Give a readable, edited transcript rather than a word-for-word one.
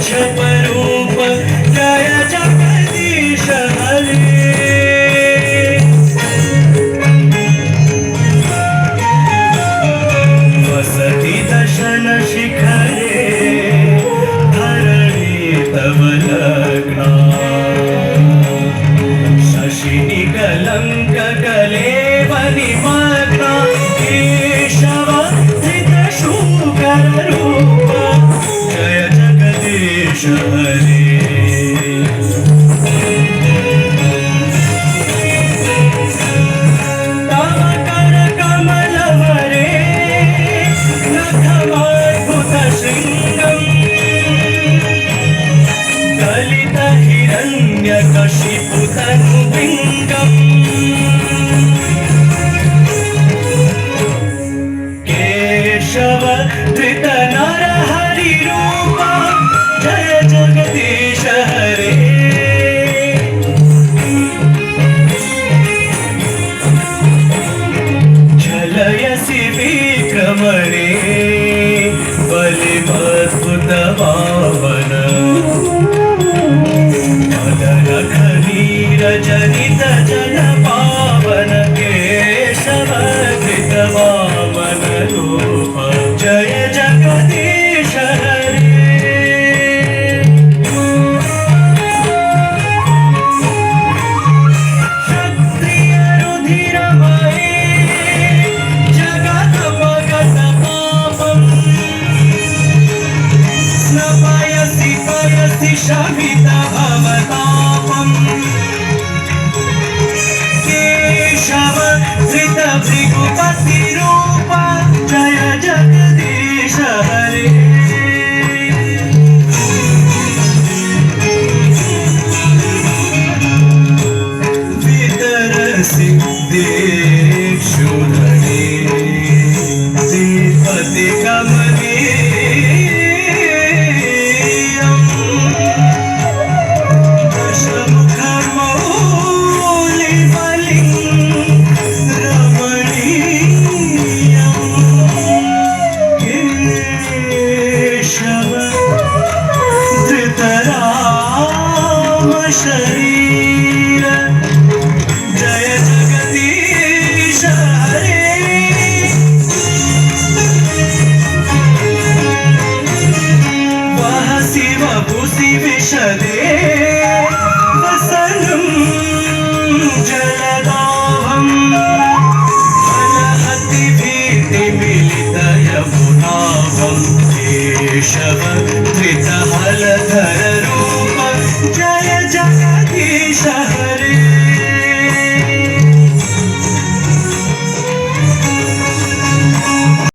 जपरूप जय जगदीश हरे। वसति दशन शिखरे धरणी तव लग्ना। शशिनि कलंक कलेव निमग्ना। केशव धृत शूकर रूप जय जगदीश हरे। तव कर कमल हरे नखमद्भुत शृंगम्। गलित हिरण्यकशिपु तनुबिम्बम्। केशव धृत नरहरि रूप जय जगदीश हरे। झलयसि विक्रमणे बलिमद्भुत पावन। मदन नीरजनित जन पावन। केशव धृत वामन रूप जय जगदीश हरे। क्षत्रिय रुधिरमये जगत भगत पापम्। स्नपयसि पयसि शमित भवतापम्। केशव धृत भृगुपति रूप जय जगदीश हरे। वितरसि देक्षु धने श्रीपति कमनीयम्। शरीर जय जगदीश हरे। वहसि वपुसि विशदे वसनं जलदाभम्। अलहति भीति मिलित यमुनाभम्। केशव धृत हलधर रूप जय जगदीश हरे।